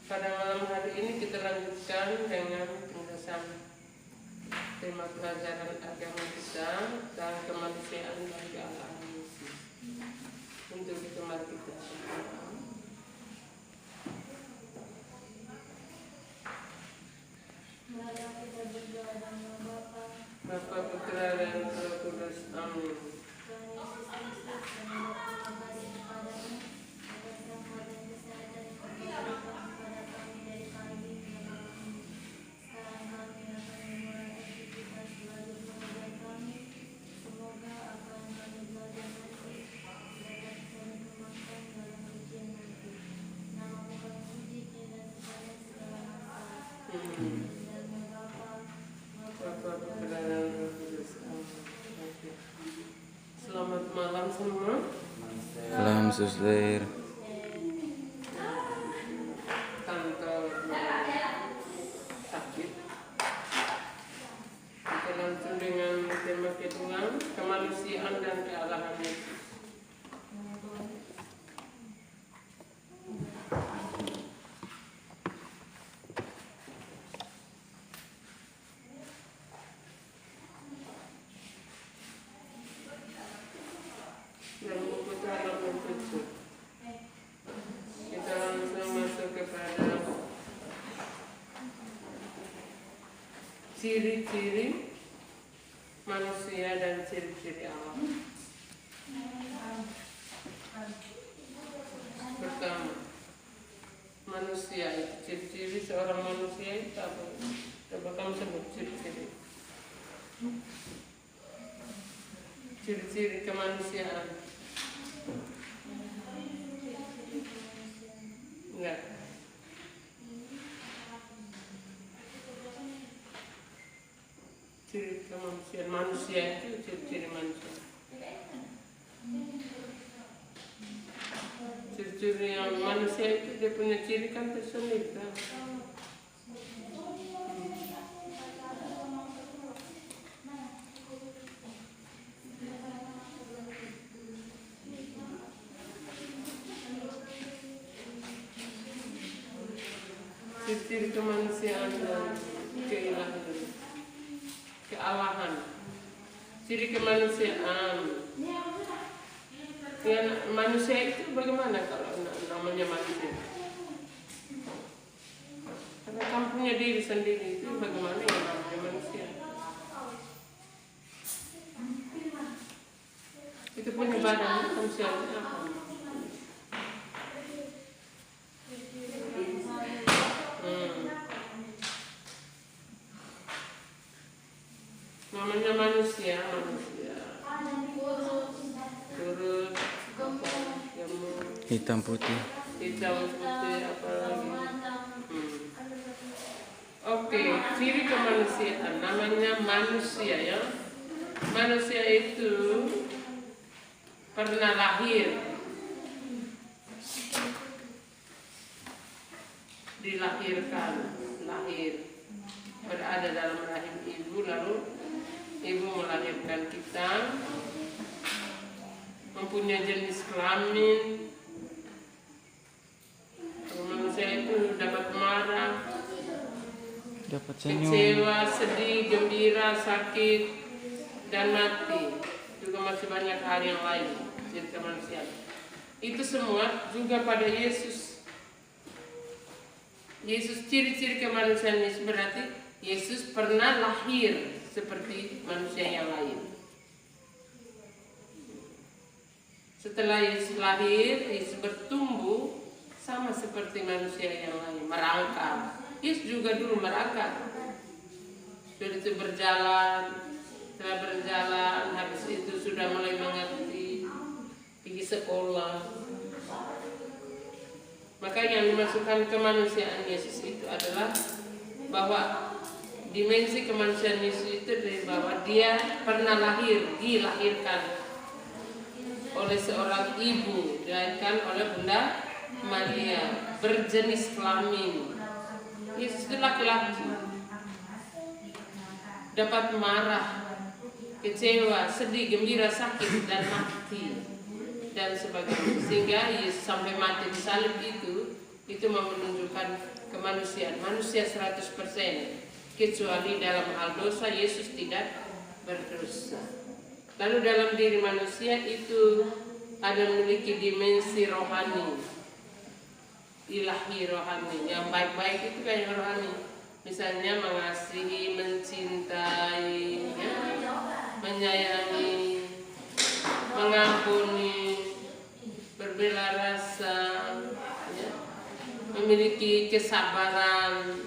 Pada malam hari ini kita lanjutkan dengan penjelasan tema pelajaran agama kita dan kemanusiaan bagi Allah Yesus. Untuk itu mari kita berdoa. Bapa, Putra dan Roh Kudus. Amin. Selamat malam semua. Salam suster. Tante sakit. Kita langsung dengan tema kedua, kemanusiaan dan kealahan Yesus. Dan buku halaman 7. Kita langsung masuk kepada ciri-ciri manusia dan ciri-ciri Allah. Pertama, manusia itu ciri-ciri seorang manusia itu apa? Coba kamu sebut ciri-ciri. Ciri-ciri kemanusiaan. Enggak. Ciri kemanusiaan manusia itu ciri-ciri manusia. Ciri-ciri yang manusia itu dia punya ciri kan tersendiri kan? Ciri-ciri kemanusiaan dan keilahan, kealahan. Ciri kemanusiaan. Ya, manusia itu bagaimana kalau namanya manusia? Karena kamu punya diri sendiri itu bagaimana ya namanya manusia? Itu punya badan manusia itu apa? Namanya manusia. Turut, gemuk, Hitam putih. apa lagi? Oke, ciri kemanusiaan namanya manusia ya. Manusia itu pernah lahir, dilahirkan, berada dalam rahim ibu, lalu ibu melahirkan kita, mempunyai jenis kelamin. Manusia itu dapat marah, Dapat senyum. kecewa, sedih, gembira, sakit, dan mati. Juga masih banyak hal yang lain ciri kemanusiaan. Itu semua juga pada Yesus. Yesus, ciri-ciri kemanusiaan Yesus berarti Yesus pernah lahir seperti manusia yang lain. Setelah Yesus lahir, Yesus bertumbuh sama seperti manusia yang lain, merangkak. Yesus juga dulu merangkak. Sudah itu berjalan, setelah berjalan, habis itu sudah mulai mengerti, pergi sekolah. Maka yang dimasukkan kemanusiaan Yesus itu adalah bahwa dimensi kemanusiaan Yesus itu dari bahwa dia pernah dilahirkan oleh seorang ibu, dilahirkan oleh Bunda Maria, berjenis kelamin. Yesus itu laki-laki, dapat marah, kecewa, sedih, gembira, sakit, dan mati, dan sebagainya. Sehingga Yesus sampai mati di salib itu itu mau menunjukkan kemanusiaan, manusia 100%. Kecuali dalam hal dosa, Yesus tidak berdosa. Lalu dalam diri manusia itu ada memiliki dimensi rohani, ilahi rohani. Yang baik-baik itu kayak rohani. Misalnya mengasihi, mencintai, ya, menyayangi, mengampuni, berbela rasa, ya, memiliki kesabaran,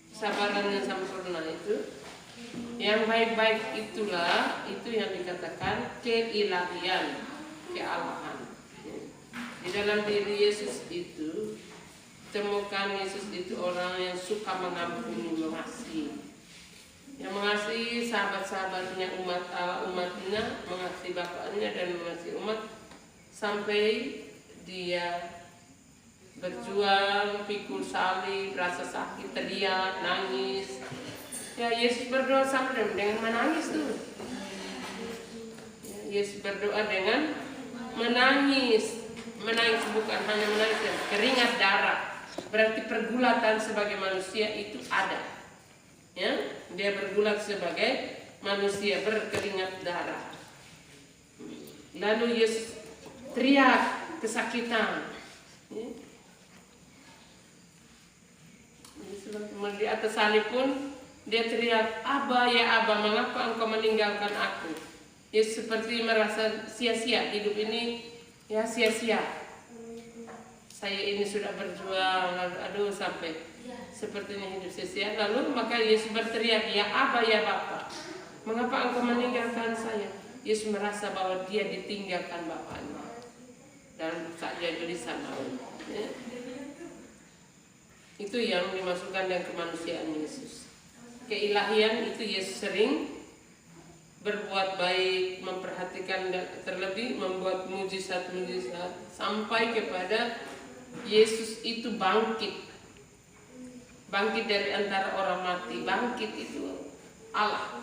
kesabaran yang sempurna itu. Yang baik-baik itulah itu yang dikatakan keilahian, kealahan. Di dalam diri Yesus itu temukan Yesus itu orang yang suka mengampuni, mengasihi, yang mengasihi sahabat-sahabatnya, umat Allah, umatnya, mengasihi bapaknya dan mengasihi umat sampai dia berjuang, pikul salib, rasa sakit, teriak, nangis. Ya, Yesus berdoa sampai dengan menangis tuh. Ya, Yesus berdoa dengan menangis. Menangis bukan hanya menangis, keringat darah. Berarti pergulatan sebagai manusia itu ada. Ya, dia bergulat sebagai manusia, berkeringat darah. Lalu Yesus teriak kesakitan. Ya. Di atas salib pun dia teriak, "Aba, ya Aba, mengapa engkau meninggalkan aku?" Yesus seperti merasa sia-sia, hidup ini ya sia-sia. Saya ini sudah berjuang, lalu aduh sampai sepertinya hidup sia-sia. Lalu maka Yesus berteriak, "Ya Aba, ya Bapa, mengapa engkau meninggalkan saya?" Yesus merasa bahwa dia ditinggalkan Bapaknya dan saja gelisah maut. Ya. Itu yang dimasukkan dengan kemanusiaan Yesus. Keilahian itu Yesus sering berbuat baik, memperhatikan, terlebih membuat mujizat-mujizat sampai kepada Yesus itu bangkit dari antara orang mati. Bangkit itu Allah,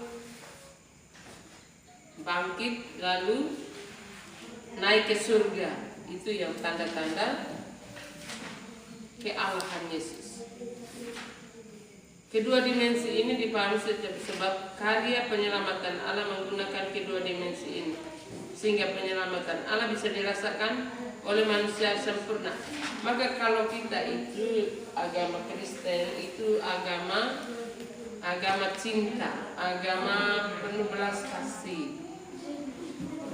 bangkit lalu naik ke surga. Itu yang tanda-tanda kealahan Yesus. Kedua dimensi ini dipahami sebab karya penyelamatan Allah menggunakan kedua dimensi ini, sehingga penyelamatan Allah bisa dirasakan oleh manusia sempurna. Maka kalau kita itu agama Kristen itu agama cinta, agama penuh belas kasih.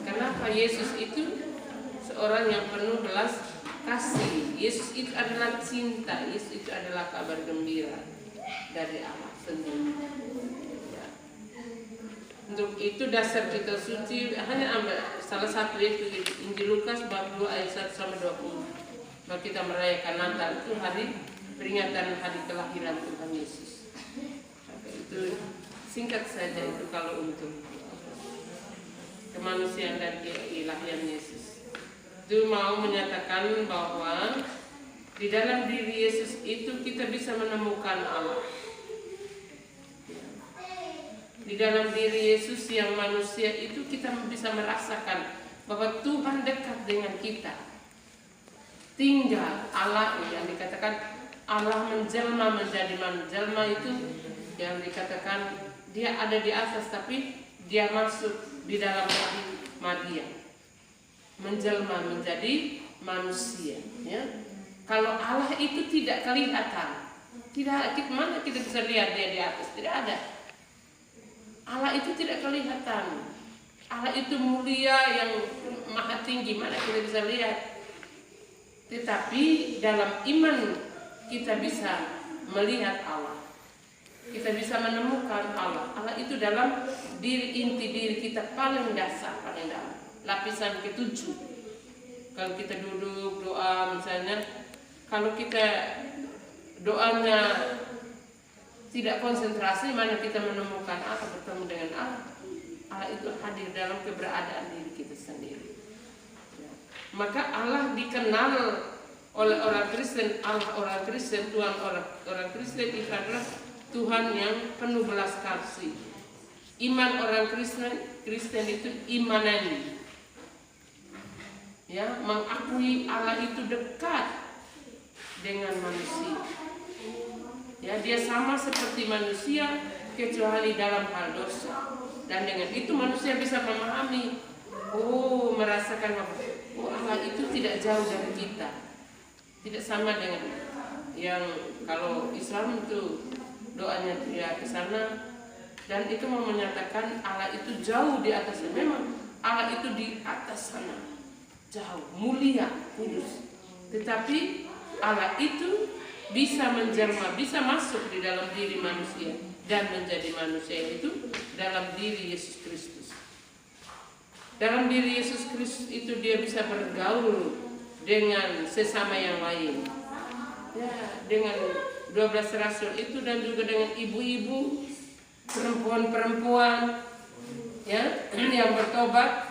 Kenapa? Yesus itu seorang yang penuh belas kasih. Yesus itu adalah cinta, Yesus itu adalah kabar gembira dari Allah sendiri. Ya. Untuk itu dasar kita suci hanya ambil salah satu itu Injil Lukas bab 2 ayat 1 sampai 20. Bahwa kita merayakan Natal itu hari peringatan hari kelahiran Tuhan Yesus. Maka itu singkat saja itu kalau untuk kemanusiaan dan keilahian Yesus. Itu mau menyatakan bahwa di dalam diri Yesus itu kita bisa menemukan Allah. Di dalam diri Yesus yang manusia itu kita bisa merasakan bahwa Tuhan dekat dengan kita. Tinggal Allah yang dikatakan Allah menjelma menjadi menjelma itu yang dikatakan dia ada di atas tapi dia masuk di dalam rahim Maria. Menjelma menjadi manusia, ya. Kalau Allah itu tidak kelihatan, mana kita bisa lihat dia di atas, tidak ada. Allah itu tidak kelihatan. Allah itu mulia yang maha tinggi, mana kita bisa lihat. Tetapi dalam iman kita bisa melihat Allah. Kita bisa menemukan Allah. Allah itu dalam inti diri kita paling dasar, paling dalam. Lapisan ketujuh. Kalau kita duduk doa misalnya, kalau kita doanya tidak konsentrasi, mana kita menemukan Allah, bertemu dengan Allah. Allah itu hadir dalam keberadaan diri kita sendiri. Ya. Maka Allah dikenal oleh orang Kristen, Allah orang Kristen, Tuhan orang Kristen itu adalah Tuhan yang penuh belas kasih. Iman orang Kristen itu imanani. Ya, mengakui Allah itu dekat. dengan manusia. Ya, dia sama seperti manusia kecuali dalam hal dosa. Dan dengan itu manusia bisa memahami, merasakan bahwa Allah itu tidak jauh dari kita. Tidak sama dengan yang kalau Islam itu doanya dia ke sana, dan itu mau menyatakan Allah itu jauh di atasnya. Memang Allah itu di atas sana, jauh, mulia, kudus. Tetapi Allah itu bisa menjelma, bisa masuk di dalam diri manusia dan menjadi manusia itu dalam diri Yesus Kristus. Dalam diri Yesus Kristus itu dia bisa bergaul dengan sesama yang lain. Ya, dengan 12 rasul itu dan juga dengan ibu-ibu, perempuan-perempuan ya yang bertobat.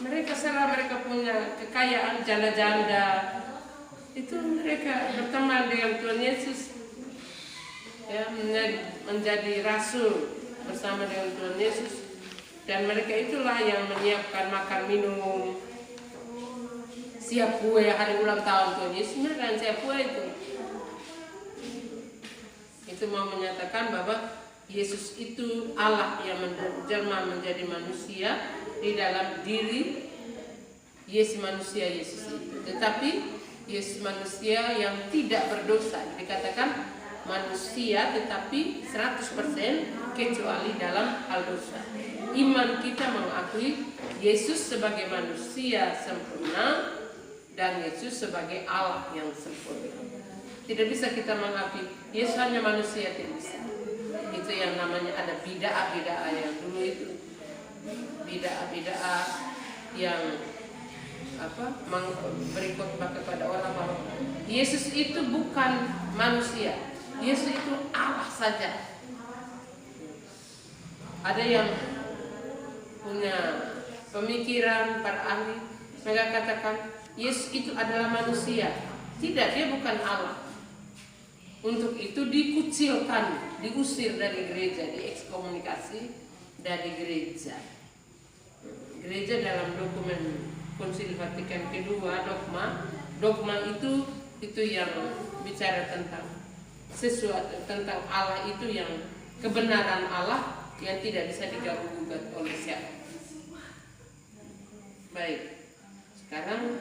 Mereka setelah mereka punya kekayaan janda-janda, itu mereka berteman dengan Tuhan Yesus, ya, menjadi rasul bersama dengan Tuhan Yesus, dan mereka itulah yang menyiapkan makan minum, siap kue hari ulang tahun Tuhan Yesus. Mereka yang siap kue itu mau menyatakan bahwa Yesus itu Allah yang menjelma menjadi manusia di dalam diri Yesus manusia Yesus itu. Tetapi Yesus manusia yang tidak berdosa, dikatakan manusia tetapi 100% kecuali dalam hal dosa. Iman kita mengakui Yesus sebagai manusia sempurna dan Yesus sebagai Allah yang sempurna. Tidak bisa kita mengakui Yesus hanya manusia, tidak bisa. Itu yang namanya ada bid'ah yang dulu itu, bid'ah yang beri khotbah kepada orang bahwa Yesus itu bukan manusia, Yesus itu Allah saja. Ada yang punya pemikiran para ahli, mereka katakan Yesus itu adalah manusia. Tidak, dia bukan Allah. Untuk itu dikucilkan, diusir dari gereja, diekskomunikasi dari gereja. Gereja dalam dokumen Konsil Vatikan kedua, dogma itu yang bicara tentang sesuatu, tentang Allah itu yang kebenaran Allah yang tidak bisa diganggu-gugat oleh siapa. Baik, sekarang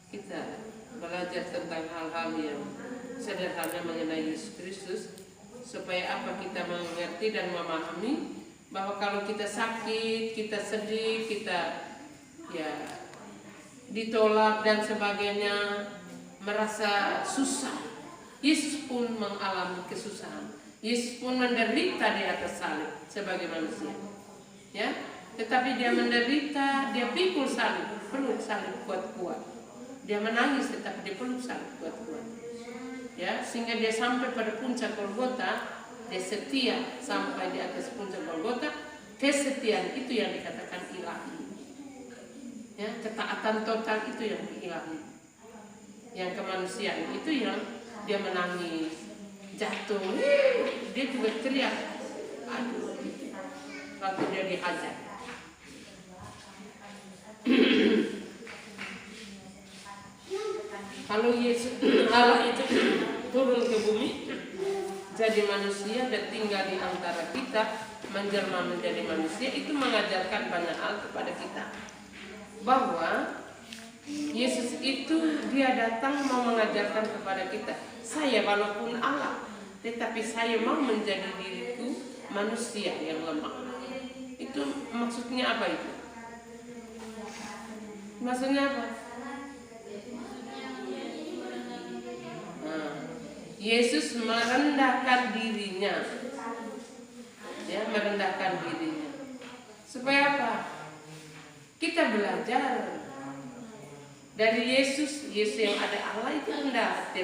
kita belajar tentang hal-hal yang sederhana mengenai Yesus Kristus, supaya apa kita mengerti dan memahami bahwa kalau kita sakit, kita sedih, kita ditolak dan sebagainya, merasa susah, Yesus pun mengalami kesusahan. Yesus pun menderita di atas salib sebagai manusia, ya. Tetapi dia menderita, dia pikul salib, peluk salib kuat-kuat. Dia menangis tetapi dia peluk salib kuat-kuat, ya, sehingga dia sampai pada puncak Golgota. Dia setia sampai di atas puncak Golgota. Kesetiaan itu yang dikatakan ilahi, ya, ketaatan total itu yang ilahi. Yang kemanusiaan itu yang dia menangis, jatuh, dia juga teriak, aduh, waktu dia dihajar. Kalau Yesus Allah itu turun ke bumi jadi manusia dan tinggal di antara kita, menjelma menjadi manusia, itu mengajarkan banyak hal kepada kita. Bahwa Yesus itu dia datang mau mengajarkan kepada kita, saya walaupun Allah, tetapi saya mau menjadi diriku manusia yang lemah. Itu maksudnya apa itu? Maksudnya apa? Yesus merendahkan dirinya, ya, merendahkan dirinya. Supaya apa? Kita belajar dari Yesus yang ada Allah itu rendah hati,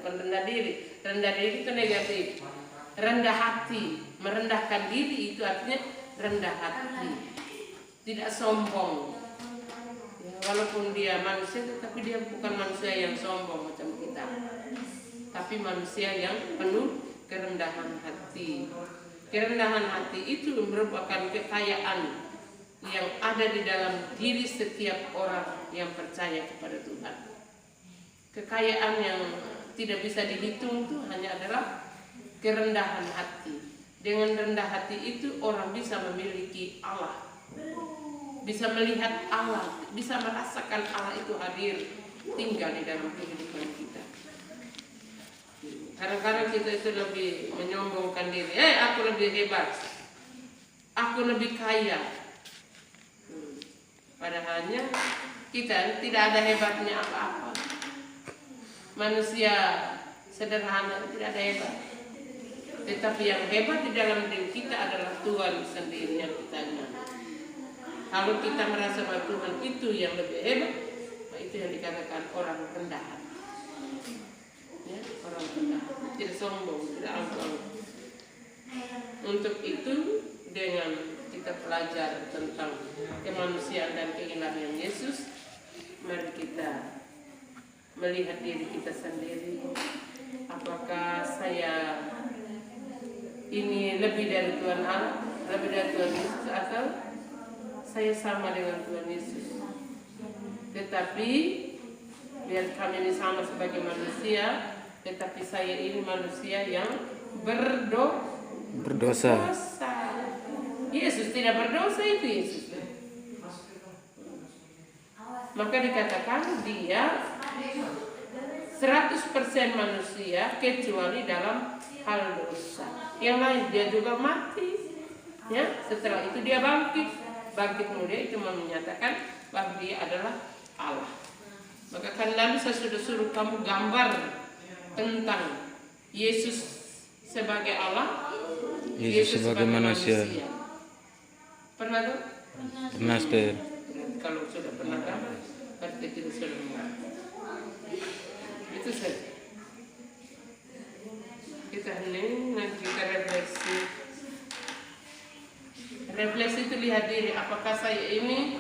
bukan rendah diri. Rendah diri itu negatif. Rendah hati, merendahkan diri itu artinya rendah hati, tidak sombong. Ya, walaupun dia manusia, tetapi dia bukan manusia yang sombong macam kita, tapi manusia yang penuh kerendahan hati. Kerendahan hati itu merupakan kekayaan yang ada di dalam diri setiap orang yang percaya kepada Tuhan. kekayaan yang tidak bisa dihitung itu hanya adalah kerendahan hati. Dengan rendah hati itu orang bisa memiliki Allah, bisa melihat Allah, bisa merasakan Allah itu hadir tinggal di dalam kehidupan kita. Kadang-kadang kita itu lebih menyombongkan diri, aku lebih hebat, aku lebih kaya. Padahalnya kita tidak ada hebatnya apa-apa. Manusia sederhana tidak ada hebat. Tetapi yang hebat di dalam diri kita adalah Tuhan sendiri yang kita nyata. Kalau kita merasa bahwa Tuhan itu yang lebih hebat, itu yang dikatakan orang rendah hati. Ya, orang rendah hati, tidak sombong, tidak angkuh. Untuk itu dengan kita belajar tentang kemanusiaan dan keilahian Yesus, mari kita melihat diri kita sendiri. Apakah saya ini lebih dari Tuhan Allah, lebih dari Tuhan Yesus, atau saya sama dengan Tuhan Yesus? Tetapi biar kami ini sama sebagai manusia, tetapi saya ini manusia yang berdosa. Yesus tidak berdosa, itu Yesus. Maka dikatakan dia 100% manusia kecuali dalam hal dosa. Yang lain dia juga mati. Ya, setelah itu dia bangkit. Bangkit mulia itu menyatakan bahwa dia adalah Allah. Maka kan lalu saya sudah suruh kamu gambar tentang Yesus sebagai Allah, Yesus sebagai manusia. Pernah tuh? Pernah, Ster. Kalau sudah pernah gambar, berarti kita sudah mengerti. Itu saja. Kita ini nanti kita refleksi. Refleksi itu lihat diri, apakah saya ini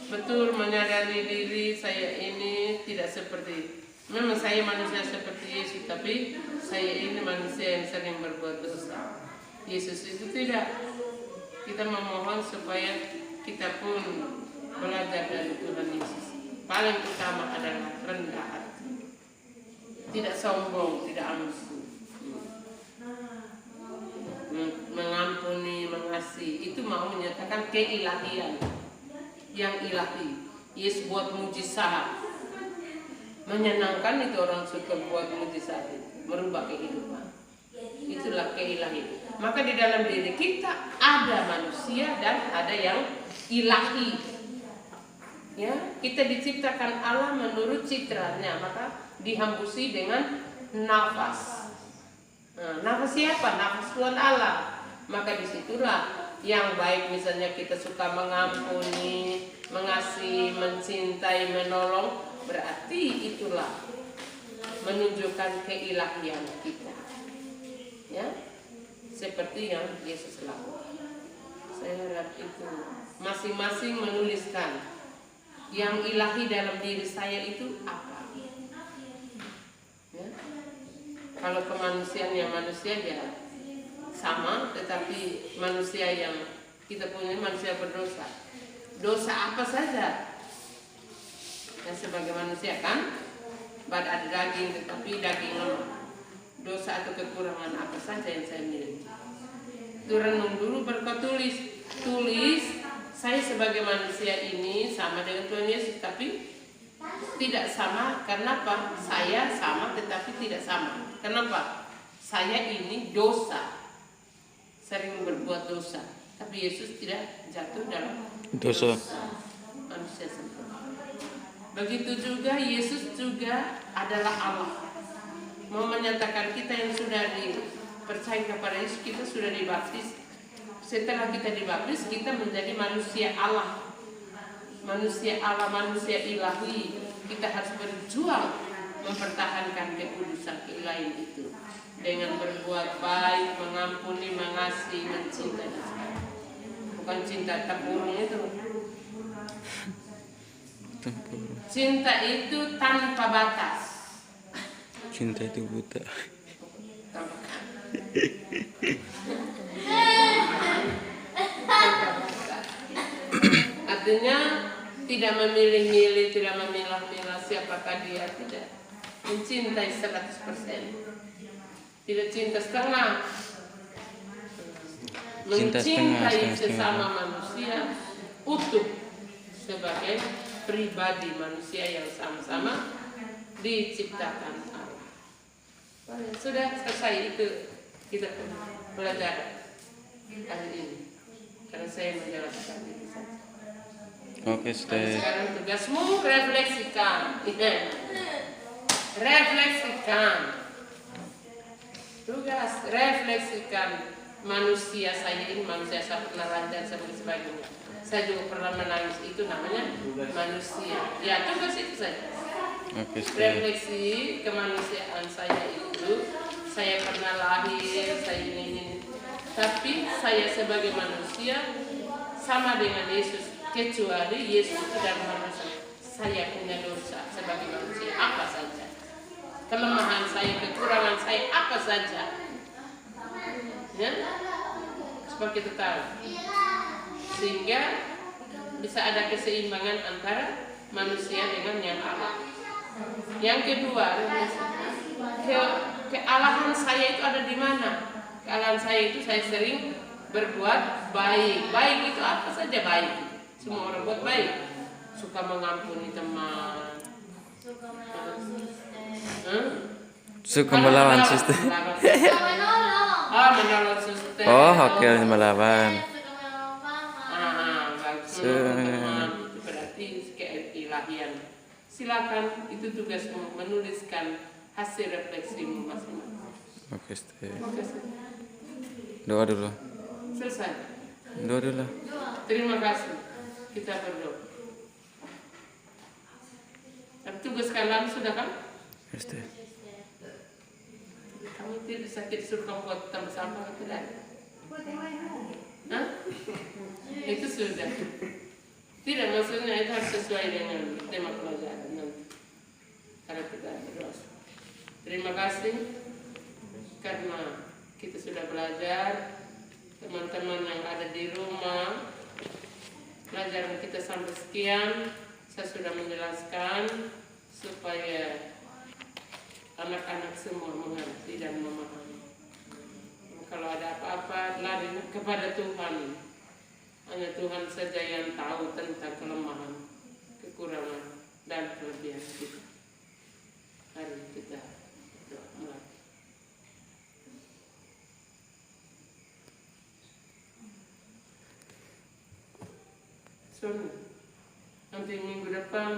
betul menyadari diri saya ini tidak seperti, memang saya manusia seperti Yesus, tapi saya ini manusia yang sering berbuat dosa. Yesus itu tidak. Kita memohon supaya kita pun belajar dari Tuhan Yesus. Paling utama adalah rendah hati, tidak sombong, tidak angkuh, mengampuni, mengasihi. Itu mau menyatakan keilahian yang ilahi. Yesus buat mujizat, menyenangkan, itu orang suka buat mujizat, merubah kehidupan. Itulah keilahian. Maka di dalam diri kita ada manusia dan ada yang ilahi. Ya, kita diciptakan Allah menurut citranya, maka dihambusi dengan nafas. Nah, nafas siapa? Nafas Tuhan Allah. Maka disitulah yang baik, misalnya kita suka mengampuni, mengasihi, mencintai, menolong, berarti itulah menunjukkan keilahian kita. Ya, seperti yang Yesus lakukan. Saya harap itu masing-masing menuliskan yang ilahi dalam diri saya itu apa. Ya. Kalau kemanusiaan yang manusia ya sama, tetapi manusia yang kita punya manusia berdosa. Dosa apa saja? Ya, sebagai manusia kan, ada daging, tetapi daging lemah. Dosa atau kekurangan apa saja yang saya miliki. Itu renung dulu, berkau tulis saya sebagai manusia ini sama dengan Tuhan Yesus, tapi tidak sama. Kenapa? Saya sama tetapi tidak sama. Kenapa? Saya ini dosa, sering berbuat dosa, tapi Yesus tidak jatuh dalam dosa. Manusia sempurna. Begitu juga Yesus juga adalah Allah. Mau menyatakan kita yang sudah dipercaya kepada Yesus, kita sudah dibaptis. Setelah kita dibaptis, kita menjadi manusia Allah. Manusia Allah, manusia ilahi. Kita harus berjuang mempertahankan kekudusan keilahian itu dengan berbuat baik, mengampuni, mengasihi, mencintai. Bukan cinta tempurung itu. Cinta itu tanpa batas. Cinta itu buta. Artinya tidak memilih-milih, tidak memilah-milah siapakah dia, tidak. Mencintai 100%. Tidak cinta setengah. Cinta Mencintai setengah. sesama manusia utuh sebagai pribadi manusia yang sama-sama diciptakan Allah. Sudah selesai itu kita belajar hari ini. Karena saya menjelaskan itu saja. Oke, Stay. Sekarang tugasmu refleksikan. Refleksikan. Tugas refleksikan manusia saya ini, manusia saya pernah dan sebagainya. Saya juga pernah menangis, itu namanya manusia. Ya, tugas itu saja. Oke, Stay. Refleksi kemanusiaan saya itu, saya pernah lahir, saya ini. Tapi saya sebagai manusia sama dengan Yesus, kecuali Yesus itu dalam manusia. Saya punya dosa sebagai manusia, apa saja. Kelemahan saya, kekurangan saya, apa saja. Ya? Seperti itu tahu. Sehingga bisa ada keseimbangan antara manusia dengan yang Allah. Yang kedua, kealahan saya itu ada di mana? Kealahan saya itu saya sering berbuat baik. Baik itu apa saja baik. Semua orang buat baik. Suka mengampuni teman. Suka melawan sistem. Menolong suster. Oh, oke, melawan. Bagus. Teman itu berarti keilahian. Silakan, itu tugasmu menuliskan hasil refleksimu masing-masing. Oke, Stay. Oke, Doa dulu. selesai. Doa dulu. Terima kasih. Kita berdoa. Tapi tugas kalian sudah kan? Stay. Kamu tidak sakit suruh kamu buat tambah sampah tidak? Hah? Itu sudah. Tidak, maksudnya itu harus sesuai dengan tema pelajaran nanti. Karena kita berdoa. Terima kasih karena kita sudah belajar. Teman-teman yang ada di rumah, pelajaran kita sampai sekian. Saya sudah menjelaskan supaya anak-anak semua mengerti dan memahami. Kalau ada apa-apa, lari kepada Tuhan. Hanya Tuhan saja yang tahu tentang kelemahan, kekurangan, dan kelebihan kita. Mari kita berdoa. Nanti minggu depan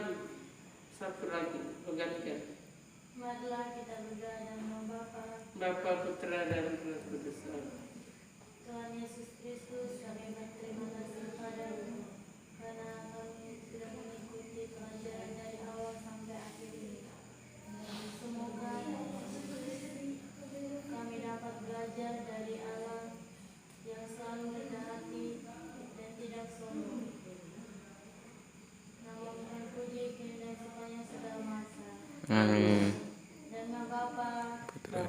satu lagi bergantian. Marilah kita berdoa dan membapa Bapa, Putra, dan Roh Kudus. Tuhan Yesus Kristus, kami berterima kasih padamu karena kami sudah mengikuti pelajaran dari awal sampai akhir ini. Semoga kami dapat belajar dari Allah yang selalu rendah hati dan tidak sombong. Namamu terpuji kini dan sepanjang segala masa. Amin. Dan Bapa Putra.